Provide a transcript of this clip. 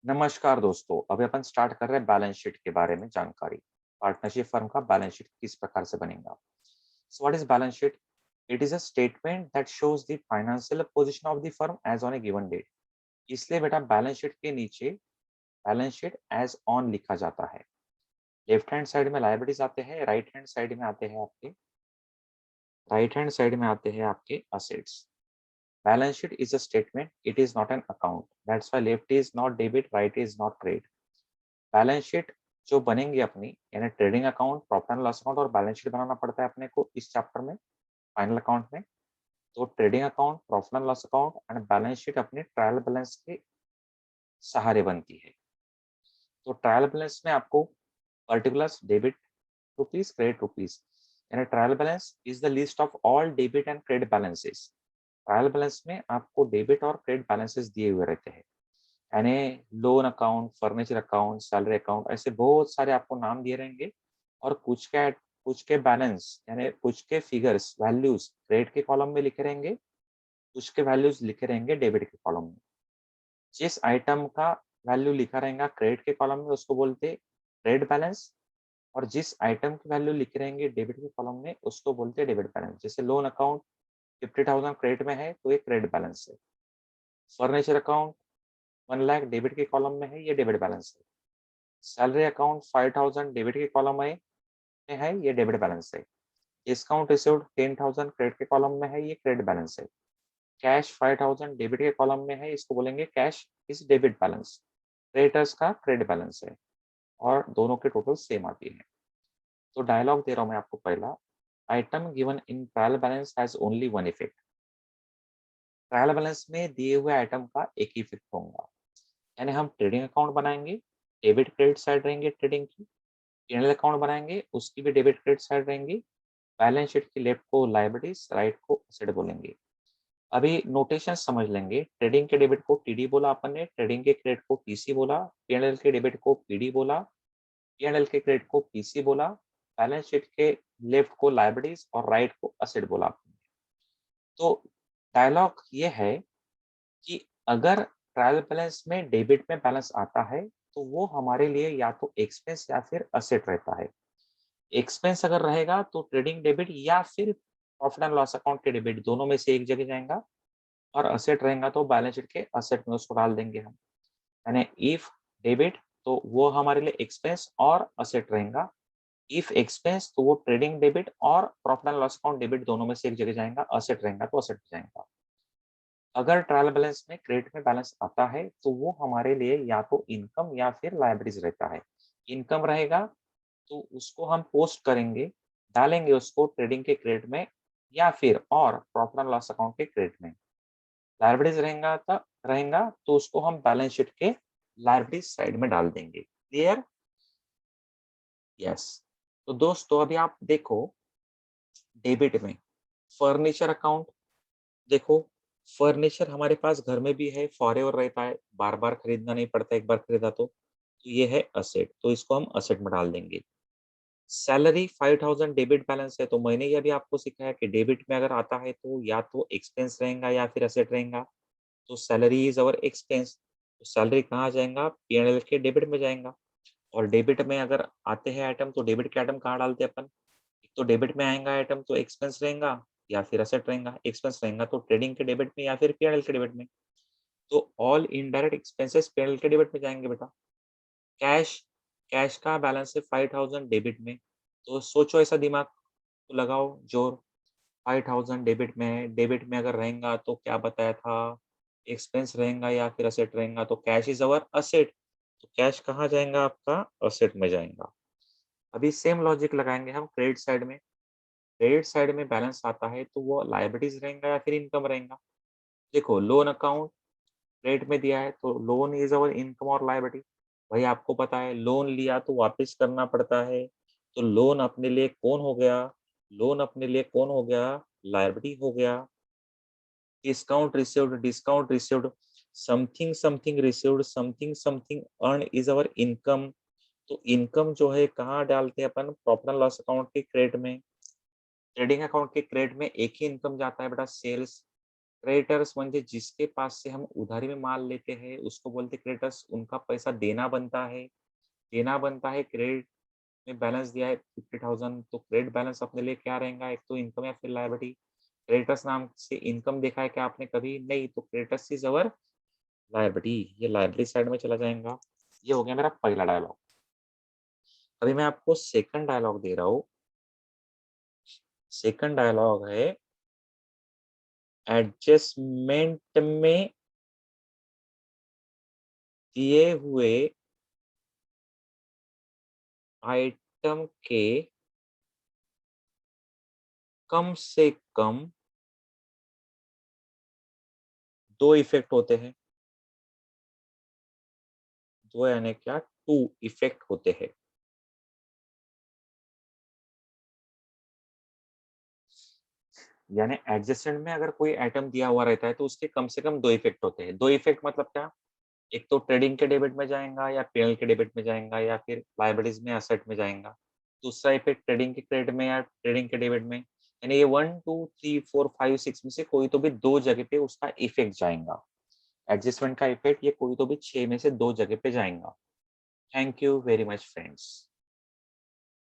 नमस्कार दोस्तों, अभी अपन स्टार्ट कर रहे हैं बैलेंस शीट के बारे में जानकारी। पार्टनरशिप फर्म का बैलेंस शीट किस प्रकार से बनेगा। So what is balance sheet? It is a statement that shows the financial position of the firm as on a given date. इसलिए बेटा बैलेंस शीट के नीचे बैलेंस शीट एज ऑन लिखा जाता है। लेफ्ट हैंड साइड में liabilities आते हैं, राइट हैंड साइड में आते हैं आपके assets. Balance sheet is a statement, it is not an account. That's why left is not debit, right is not credit. Balance sheet जो बनेंगी अपनी, यानी trading account, profit and loss account और balance sheet बनाना पड़ता है अपने को इस चैप्टर में, फाइनल अकाउंट में। तो trading account, profit and loss account and balance sheet अपने ट्रायल बैलेंस के सहारे बनती है। तो ट्रायल बैलेंस में आपको particulars debit rupees, credit rupees, यानी trial balance is the list of all debit and credit balances. Trial balance में आपको डेबिट और क्रेडिट बैलेंसेस दिए हुए रहते हैं, यानी loan account, furniture account, salary account, ऐसे बहुत सारे आपको नाम दिए रहेंगे। और कुछ के बैलेंस यानी कुछ के फिगर्स, वैल्यूज क्रेडिट के कॉलम में लिखे रहेंगे, कुछ के वैल्यूज लिखे रहेंगे डेबिट के कॉलम में। जिस आइटम का वैल्यू लिखा रहेगा क्रेडिट के कॉलम में उसको बोलते हैं क्रेडिट बैलेंस, और जिस आइटम की वैल्यू लिखे रहेंगे डेबिट के कॉलम में उसको बोलते हैं डेबिट बैलेंस। जैसे लोन अकाउंट 50,000 क्रेडिट में है तो ये क्रेडिट बैलेंस है। फर्नीचर अकाउंट 1 लाख डेबिट के कॉलम में है, ये डेबिट बैलेंस है। सैलरी अकाउंट 5,000 डेबिट के कॉलम में है, ये डेबिट बैलेंस है। डिस्काउंट रिसीव्ड 10,000 क्रेडिट के कॉलम में है, ये क्रेडिट बैलेंस है। कैश 5,000 डेबिट के कॉलम में है, इसको बोलेंगे cash is debit balance. Creditors का क्रेडिट बैलेंस है, और दोनों के टोटल सेम आती है। तो डायलॉग दे रहा हूँ मैं आपको पहला। Item given in trial balance has only one effect. Trial balance में दिए हुए आइटम का एक ही इफेक्ट होगा, यानी हम ट्रेडिंग अकाउंट बनाएंगे, डेबिट क्रेडिट साइड रहेंगे ट्रेडिंग की। पी&एल अकाउंट बनाएंगे, उसकी भी डेबिट क्रेडिट साइड रहेंगी। बैलेंस शीट की लेफ्ट को लायबिलिटीज, राइट को एसेट बोलेंगे। अभी नोटेशन समझ लेंगे। ट्रेडिंग के डेबिट को टीडी बोला अपन ने, ट्रेडिंग के क्रेडिट को टीसी बोला, पी&एल के डेबिट को पीडी बोला, पी&एल के क्रेडिट को पीसी बोला, बैलेंस शीट के लेफ्ट को लायबिलिटीज और राइट को एसेट बोला अपन ने। तो डायलॉग ये है कि अगर ट्रायल बैलेंस में डेबिट में बैलेंस आता है तो वो हमारे लिए या तो एक्सपेंस या फिर असेट रहता है। एक्सपेंस अगर रहेगा तो ट्रेडिंग डेबिट या फिर प्रॉफिट एंड लॉस अकाउंट के डेबिट, दोनों में से एक जगह जाएगा। और असेट रहेगा तो बैलेंस शीट के असेट में उसको डाल देंगे हम। यानी इफ डेबिट तो वो हमारे लिए एक्सपेंस और असेट रहेगा। इफ एक्सपेंस तो वो ट्रेडिंग डेबिट और profit and loss account debit, दोनों में से एक जगह जाएगा। असेट रहेगा तो असेट जाएगा। अगर ट्रायल बैलेंस में क्रेडिट में बैलेंस आता है तो वो हमारे लिए या तो इनकम या फिर लायबिलिटीज रहता है। इनकम रहेगा तो उसको हम पोस्ट करेंगे, डालेंगे उसको ट्रेडिंग के क्रेडिट में या फिर और प्रॉफिट एंड लॉस अकाउंट के क्रेडिट में। लायबिलिटीज रहेगा तो उसको हम बैलेंस शीट के लायबिलिटीज साइड में डाल देंगे। क्लियर? यस। तो दोस्तों अभी आप देखो, डेबिट में फर्नीचर अकाउंट देखो। फर्नीचर हमारे पास घर में भी है, फॉरएवर रहता है, बार बार खरीदना नहीं पड़ता, एक बार खरीदा तो ये है असेट, तो इसको हम असेट में डाल देंगे। सैलरी 5,000 डेबिट बैलेंस है, तो मैंने ये भी आपको सिखाया कि डेबिट में अगर आता है तो या तो एक्सपेंस रहेगा या फिर असेट रहेगा। तो सैलरी इज अवर एक्सपेंस, तो सैलरी कहाँ जाएगा? पी&एल के डेबिट में जाएगा। और डेबिट में अगर आते हैं आइटम तो डेबिट के आइटम कहाँ डालते हैं अपन? एक तो डेबिट में आएगा आइटम तो एक्सपेंस रहेगा या फिर असेट रहेगा। एक्सपेंस रहेगा तो ट्रेडिंग के डेबिट में या फिर पी&एल के डेबिट में। तो ऑल इनडायरेक्ट एक्सपेंसेस पी&एल के डेबिट में जाएंगे बेटा। कैश कैश का बैलेंस है 5,000 डेबिट में, तो सोचो ऐसा दिमाग तो लगाओ जोर। 5,000 डेबिट में है, डेबिट में अगर रहेगा तो क्या बताया था? एक्सपेंस रहेगा या फिर असेट रहेगा। तो कैश इज अवर असेट, तो कैश कहाँ जाएगा? आपका असेट में जाएगा। अभी सेम लॉजिक लगाएंगे हम क्रेडिट साइड में। क्रेडिट साइड में बैलेंस आता है तो वो लायबिलिटीज रहेगा या फिर इनकम रहेगा। देखो लोन अकाउंट क्रेडिट में दिया है तो लोन इज अवर इनकम और लायबिलिटी। भाई आपको पता है लोन लिया तो वापस करना पड़ता है, तो लोन अपने लिए कौन हो गया? लोन अपने लिए कौन हो गया? लायबिलिटी हो गया। Discount received, something something received, something something earn is our income. तो इनकम जो है कहाँ डालते हैं अपन? प्रॉफिट एंड लॉस अकाउंट के क्रेडिट में। ट्रेडिंग अकाउंट के क्रेडिट में एक ही इनकम जाता है बेटा, सेल्स। क्रेडिटर्स म्हणजे जिसके पास से हम उधारी में माल लेते हैं उसको बोलते क्रेडिटर्स, उनका पैसा देना बनता है। क्रेडिट में बैलेंस दिया है 50,000, तो क्रेडिट बैलेंस अपने लिए क्या रहेगा, एक तो इनकम या फिर लायबिलिटी। क्रेडिटर्स नाम से इनकम देखा है क्या आपने कभी? नहीं, तो क्रेडिटर्स इज अवर लायबिलिटी, ये लायबिलिटी साइड में चला जाएगा। ये हो गया मेरा पहला डायलॉग। अभी मैं आपको सेकंड डायलॉग दे रहा हूँ। सेकंड डायलॉग है एडजस्टमेंट में दिए हुए आइटम के कम से कम 2 इफ़ेक्ट होते हैं। 2 यानी क्या? 2 इफ़ेक्ट होते हैं। यानी एडजस्टेंट में अगर कोई आइटम दिया हुआ रहता है तो उसके कम से कम 2 इफ़ेक्ट होते हैं। 2 इफ़ेक्ट मतलब क्या? एक तो ट्रेडिंग के डेबिट में जाएगा या पीएनएल के डेबिट में जाएगा या फिर लायबिलिटीज़ में एसेट में जाएगा। दूसरा इफ़ेक्ट ट्रेडिंग के क्रेडिट में या ट्रेडिंग के डेबिट में। यानी ये 1, 2, 3, 4, 5, 6 में से कोई तो भी 2 जगह पे उसका इफ़ेक्ट जाएगा। एडजस्टमेंट का इफ़ेक्ट ये कोई तो भी 6 में से 2 जगह पे जाएगा। Thank you very much friends.